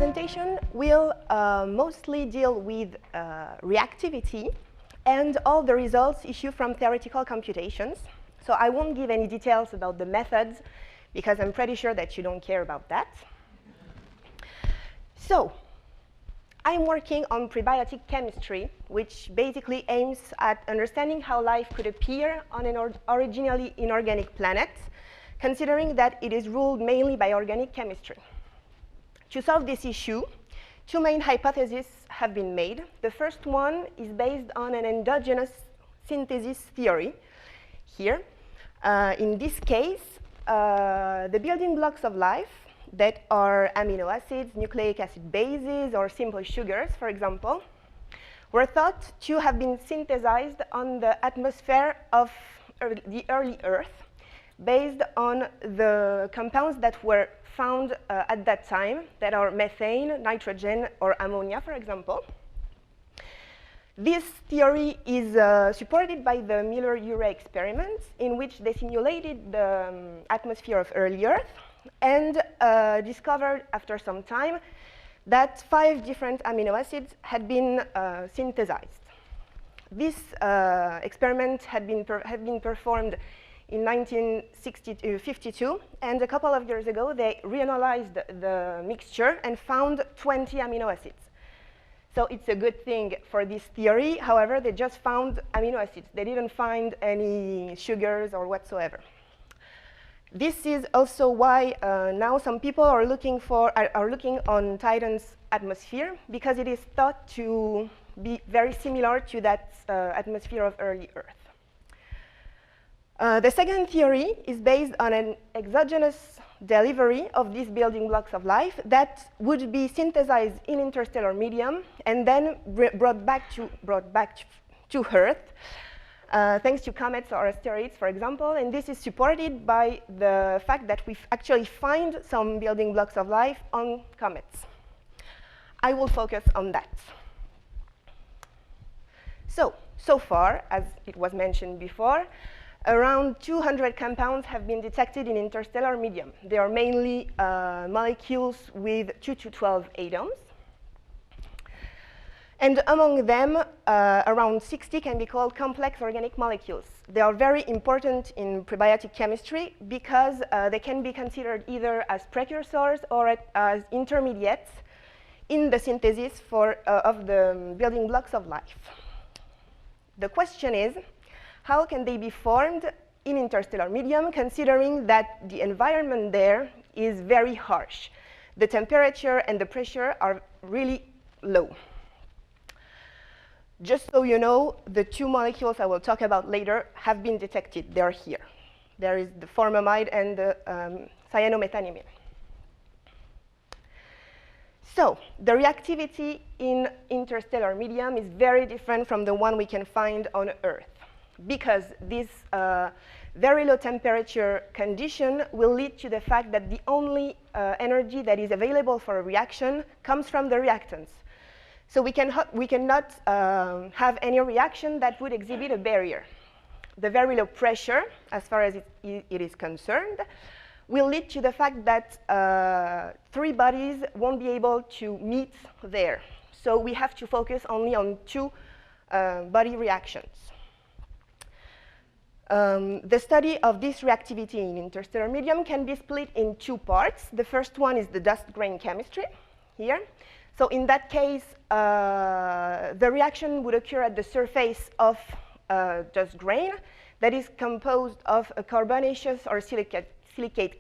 presentation will mostly deal with reactivity and all the results issued from theoretical computations. So I won't give any details about the methods because I'm pretty sure that you don't care about that. So I'm working on prebiotic chemistry, which basically aims at understanding how life could appear on an originally inorganic planet, considering that it is ruled mainly by organic chemistry. To solve this issue, two main hypotheses have been made. The first one is based on an endogenous synthesis theory here. In this case, the building blocks of life that are amino acids, nucleic acid bases, or simple sugars, for example, were thought to have been synthesized on the atmosphere of the early Earth based on the compounds that were found at that time, that are methane, nitrogen, or ammonia, for example. This theory is supported by the Miller-Urey experiments, in which they simulated the atmosphere of early Earth and discovered after some time that 5 different amino acids had been synthesized. This experiment had been performed in 1952, and a couple of years ago they reanalyzed the mixture and found 20 amino acids. So it's a good thing for this theory. However, they just found amino acids. They didn't find any sugars or whatsoever. This is also why now some people are looking on Titan's atmosphere, because it is thought to be very similar to that atmosphere of early Earth. The second theory is based on an exogenous delivery of these building blocks of life that would be synthesized in interstellar medium and then brought back to Earth, thanks to comets or asteroids, for example. And this is supported by the fact that we actually find some building blocks of life on comets. I will focus on that. So far, as it was mentioned before, around 200 compounds have been detected in interstellar medium. They are mainly molecules with 2 to 12 atoms. And among them, around 60 can be called complex organic molecules. They are very important in prebiotic chemistry because they can be considered either as precursors or as intermediates in the synthesis of the building blocks of life. The question is, how can they be formed in interstellar medium, considering that the environment there is very harsh? The temperature and the pressure are really low. Just so you know, the 2 molecules I will talk about later have been detected. They're here. There is the Formamide and the Cyanomethanimine. So the reactivity in interstellar medium is very different from the one we can find on Earth, because this very low temperature condition will lead to the fact that the only energy that is available for a reaction comes from the reactants. So we cannot have any reaction that would exhibit a barrier. The very low pressure, as far as it is concerned, will lead to the fact that 3 bodies won't be able to meet there. So we have to focus only on 2 body reactions. The study of this reactivity in interstellar medium can be split in 2 parts. The first one is the dust grain chemistry, here. So in that case, the reaction would occur at the surface of dust grain that is composed of a carbonaceous or silicate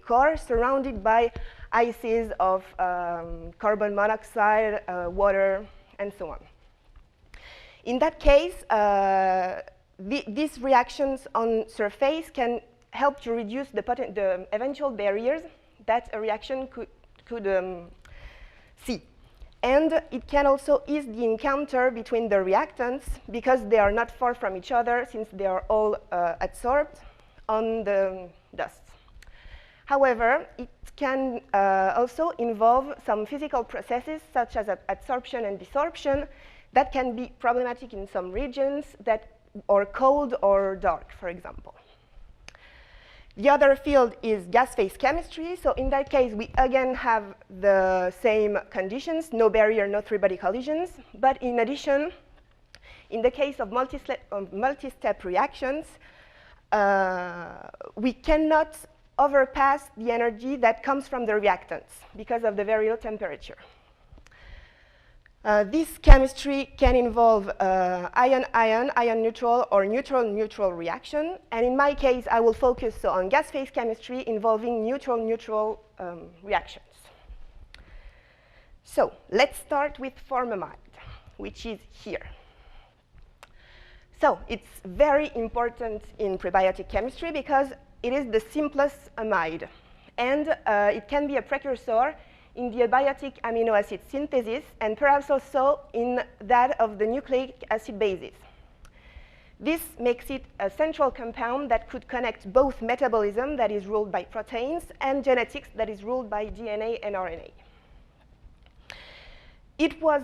core surrounded by ices of carbon monoxide, water, and so on. In that case, these reactions on surface can help to reduce the eventual barriers that a reaction could see. And it can also ease the encounter between the reactants because they are not far from each other, since they are all adsorbed on the dust. However, it can also involve some physical processes such as adsorption and desorption that can be problematic in some regions that are cold or dark, for example. The other field is gas phase chemistry. So in that case, we again have the same conditions, no barrier, no three-body collisions. But in addition, in the case of multi-step reactions, we cannot overpass the energy that comes from the reactants because of the very low temperature. This chemistry can involve ion-ion, ion-neutral, or neutral-neutral reaction. And in my case, I will focus on gas phase chemistry involving neutral-neutral reactions. So let's start with formamide, which is here. So it's very important in prebiotic chemistry because it is the simplest amide. And it can be a precursor in the abiotic amino acid synthesis, and perhaps also in that of the nucleic acid bases. This makes it a central compound that could connect both metabolism, that is ruled by proteins, and genetics, that is ruled by DNA and RNA. It was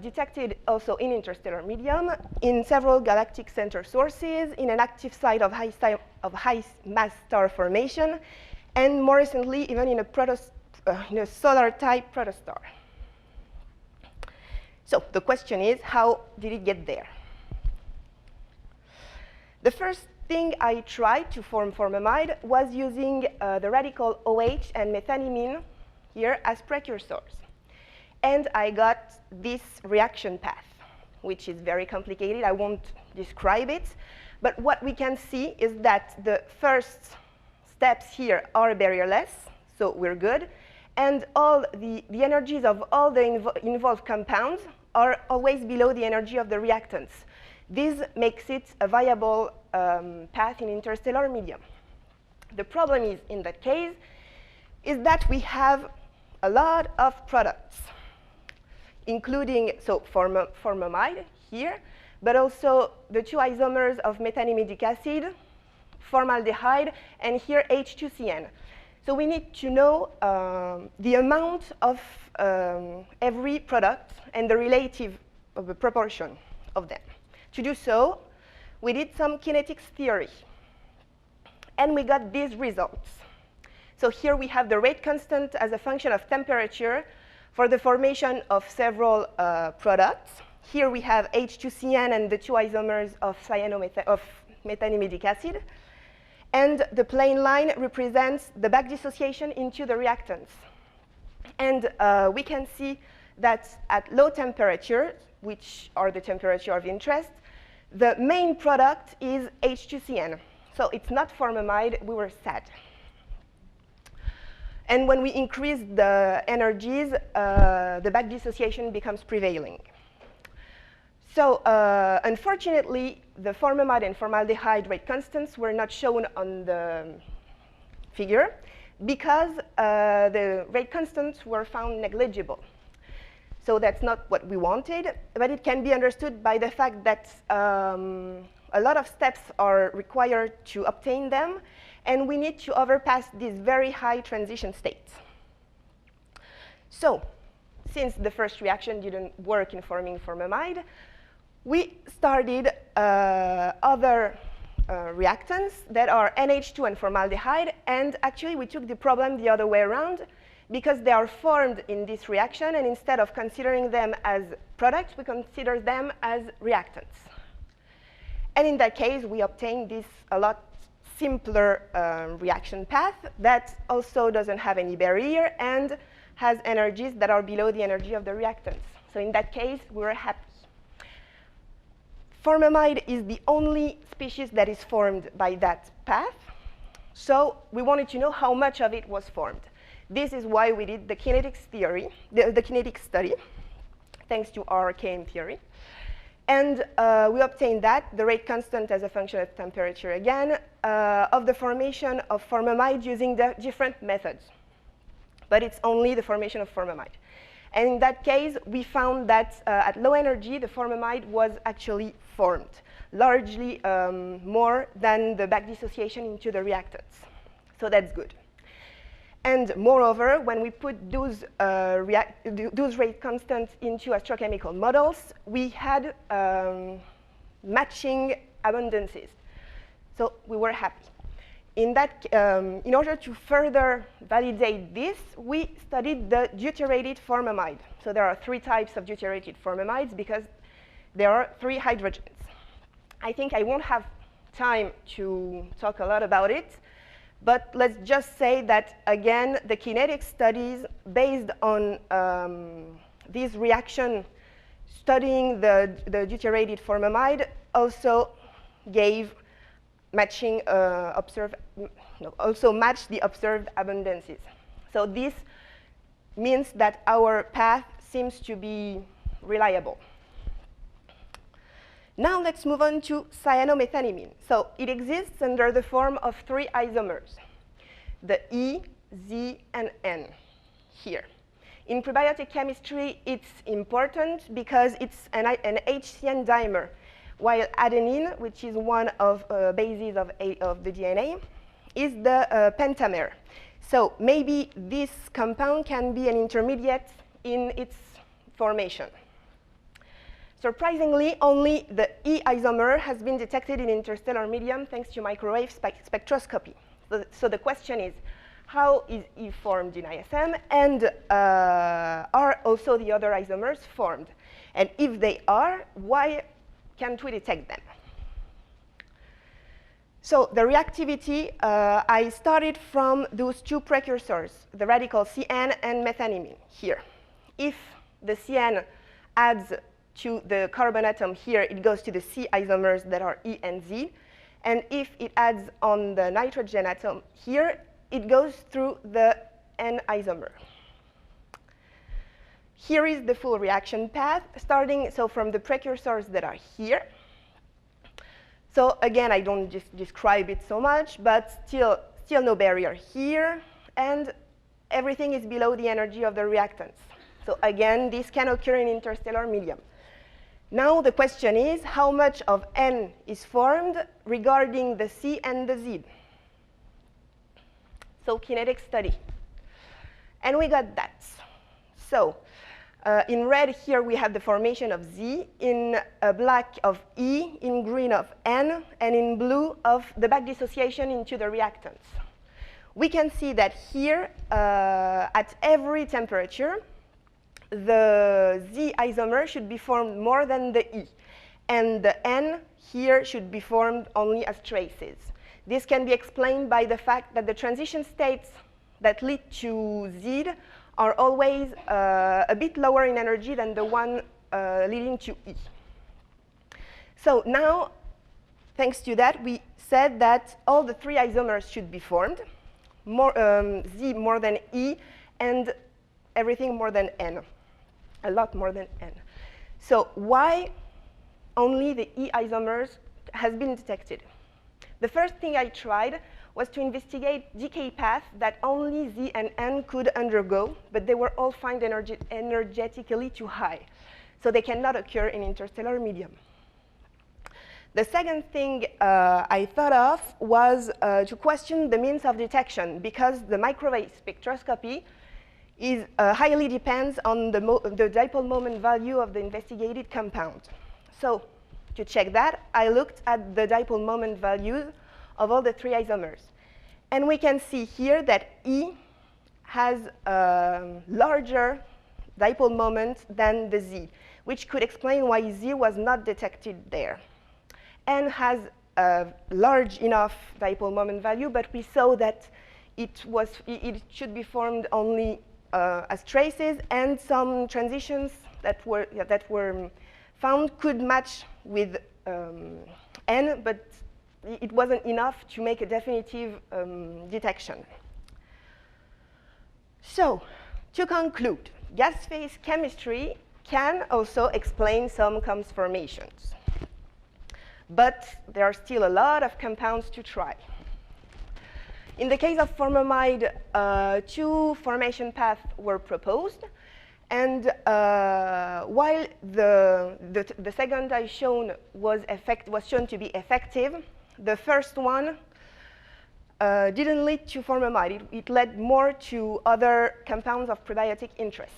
detected also in interstellar medium, in several galactic center sources, in an active site of high mass star formation, and more recently, even in a solar-type protostar. So the question is, how did it get there? The first thing I tried to form formamide was using the radical OH and methanimine here as precursors. And I got this reaction path, which is very complicated. I won't describe it. But what we can see is that the first steps here are barrierless, so we're good. And all the energies of all the involved compounds are always below the energy of the reactants. This makes it a viable path in interstellar medium. The problem is, in that case, is that we have a lot of products, including formamide here, but also the two isomers of methanimidic acid, formaldehyde, and here H2CN. So we need to know the amount of every product and the relative proportion of them. To do so, we did some kinetics theory, and we got these results. So here we have the rate constant as a function of temperature for the formation of several products. Here we have H2CN and the two isomers of methanimidic acid. And the plain line represents the back dissociation into the reactants. And we can see that at low temperatures, which are the temperature of interest, the main product is H2CN. So it's not formamide, we were sad. And when we increase the energies, the back dissociation becomes prevailing. So unfortunately, the formamide and formaldehyde rate constants were not shown on the figure because the rate constants were found negligible. So that's not what we wanted, but it can be understood by the fact that a lot of steps are required to obtain them, and we need to overpass these very high transition states. So, since the first reaction didn't work in forming formamide, we started other reactants that are NH2 and formaldehyde, and actually we took the problem the other way around because they are formed in this reaction, and instead of considering them as products, we consider them as reactants. And in that case, we obtained this a lot simpler reaction path that also doesn't have any barrier and has energies that are below the energy of the reactants. So in that case, we were happy. Formamide is the only species that is formed by that path. So we wanted to know how much of it was formed. This is why we did the kinetics theory, the kinetic study, thanks to our KM theory. And we obtained that, the rate constant as a function of temperature again, of the formation of formamide using the different methods. But it's only the formation of formamide. And in that case, we found that at low energy, the formamide was actually formed, largely more than the back dissociation into the reactants. So that's good. And moreover, when we put those rate constants into astrochemical models, we had matching abundances. So we were happy. in order to further validate this, we studied the deuterated formamide. So there are 3 types of deuterated formamides because there are 3 hydrogens. I think I won't have time to talk a lot about it, but let's just say that, again, the kinetic studies based on this reaction studying the deuterated formamide also gave matching also matched the observed abundances. So this means that our path seems to be reliable. Now let's move on to cyanomethanimine. So it exists under the form of 3 isomers, the E, Z, and N here. In prebiotic chemistry, it's important because it's an HCN dimer, while adenine, which is one of bases of the DNA, is the pentamer. So maybe this compound can be an intermediate in its formation. Surprisingly, only the E isomer has been detected in interstellar medium thanks to microwave spectroscopy. So the question is, how is E formed in ISM, and are also the other isomers formed? And if they are, why can't we detect them? So the reactivity, I started from those 2 precursors, the radical CN and methanimine here. If the CN adds to the carbon atom here, it goes to the C isomers that are E and Z. And if it adds on the nitrogen atom here, it goes through the N isomer. Here is the full reaction path, starting from the precursors that are here. So again, I don't just describe it so much, but still no barrier here, and everything is below the energy of the reactants. So again, this can occur in interstellar medium. Now the question is, how much of N is formed regarding the C and the Z? So kinetic study. And we got that. So in red here, we have the formation of Z, in black of E, in green of N, and in blue of the back dissociation into the reactants. We can see that here, at every temperature, the Z isomer should be formed more than the E, and the N here should be formed only as traces. This can be explained by the fact that the transition states that lead to Z are always a bit lower in energy than the one leading to E. So now, thanks to that, we said that all the 3 isomers should be formed, Z more than E, and everything more than N, a lot more than N. So why only the E isomers has been detected? The first thing I tried was to investigate decay paths that only Z and N could undergo, but they were all found energetically too high. So they cannot occur in interstellar medium. The second thing I thought of was to question the means of detection, because the microwave spectroscopy highly depends on the dipole moment value of the investigated compound. So to check that, I looked at the dipole moment values of all the 3 isomers. And we can see here that E has a larger dipole moment than the Z, which could explain why Z was not detected there. N has a large enough dipole moment value, but we saw that it should be formed only as traces, and some transitions that were found could match with N, but it wasn't enough to make a definitive detection. So, to conclude, gas phase chemistry can also explain some conformations. But there are still a lot of compounds to try. In the case of formamide, 2 formation paths were proposed. And while the second I shown was shown to be effective, the first one didn't lead to formamide. It led more to other compounds of prebiotic interest.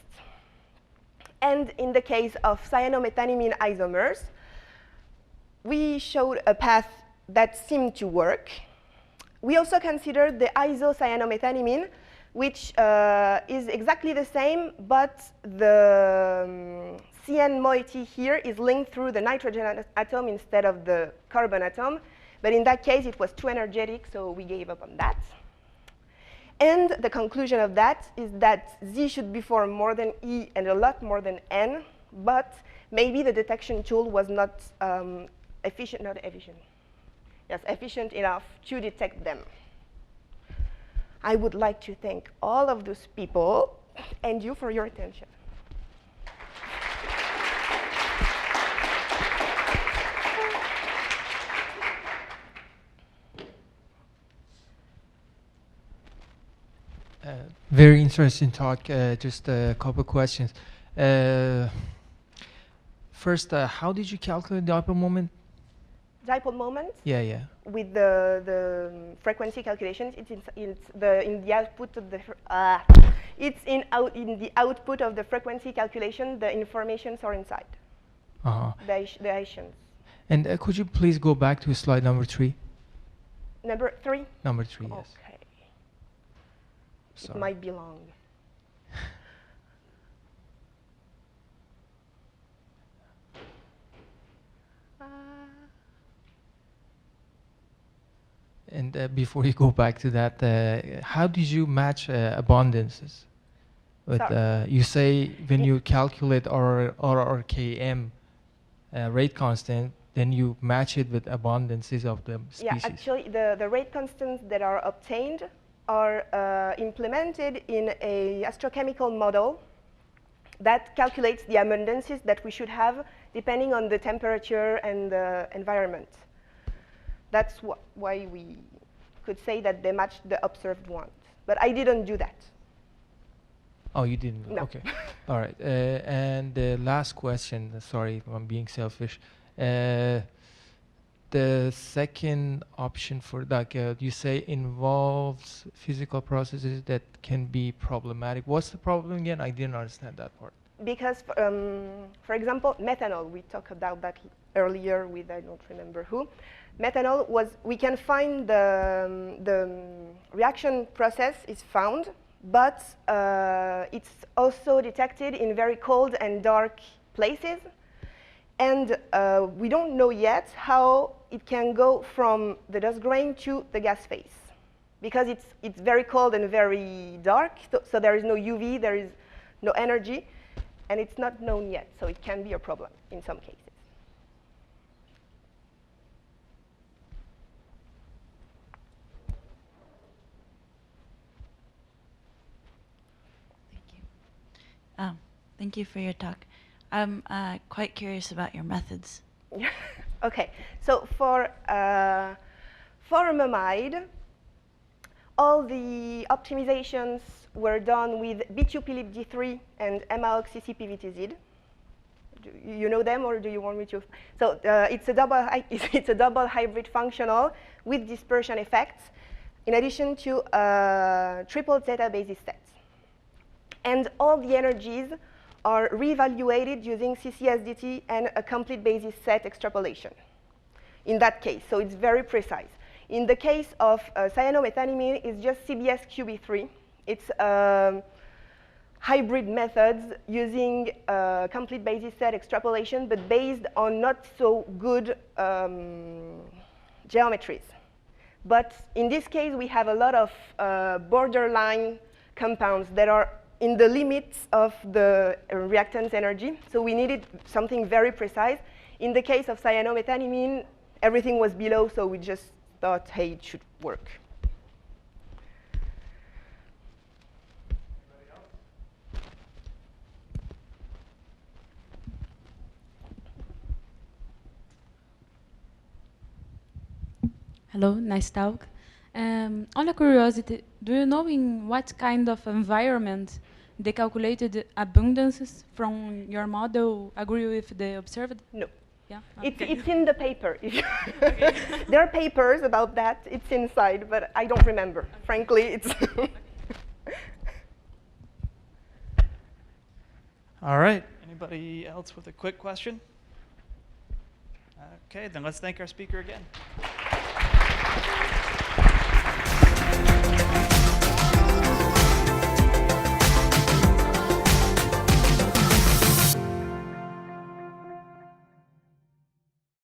And in the case of cyanomethanimine isomers, we showed a path that seemed to work. We also considered the isocyanomethanimine, which is exactly the same, but the CN moiety here is linked through the nitrogen atom instead of the carbon atom. But in that case, it was too energetic, so we gave up on that. And the conclusion of that is that Z should be for more than E and a lot more than N, but maybe the detection tool was not efficient enough to detect them. I would like to thank all of those people and you for your attention. Very interesting talk. Just a couple questions. First, how did you calculate the dipole moment? Dipole moment? Yeah, yeah. With the frequency calculations, it's in the output of the in the output of the frequency calculation. The informations are inside. The Haitians. And could you please go back to slide number 3? Number 3. Number 3. Yes. Okay. Sorry. It might be long. And before you go back to that, how did you match abundances? With, you say when you calculate RRKM rate constant, then you match it with abundances of the species. Yeah, actually, the rate constants that are obtained are implemented in a astrochemical model that calculates the abundances that we should have depending on the temperature and the environment. That's why we could say that they matched the observed ones. But I didn't do that. Oh, you didn't? No. Okay. All right. And the last question, sorry if I'm being selfish. The second option for that, you say involves physical processes that can be problematic. What's the problem again? I didn't understand that part. Because, for example, methanol, we talked about that earlier with I don't remember who. Methanol was, we can find the reaction process is found, but it's also detected in very cold and dark places. And we don't know yet how it can go from the dust grain to the gas phase, because it's very cold and very dark, so there is no UV, there is no energy, and it's not known yet, so it can be a problem in some cases. Thank you for your talk. I'm quite curious about your methods. Okay, so for Formamide, all the optimizations were done with B2PLIP-D3 and MAOX-CCPVTZ. Do you know them, or do you want me to? So it's a double hybrid functional with dispersion effects, in addition to triple zeta basis sets. And all the energies are reevaluated using CCSDT and a complete basis set extrapolation in that case, so it's very precise. In the case of cyanomethanimine, it's just CBS QB3. It's hybrid methods using complete basis set extrapolation, but based on not so good geometries. But in this case, we have a lot of borderline compounds that are in the limits of the reactant's energy, so we needed something very precise. In the case of cyanomethanimine, everything was below, so we just thought, hey, it should work. Anybody else? Hello, nice talk. On a curiosity, do you know in what kind of environment the calculated abundances from your model agree with the observed? No. Yeah? It's in the paper. Okay. There are papers about that. It's inside, but I don't remember. Frankly, it's... All right. Anybody else with a quick question? Okay, then let's thank our speaker again.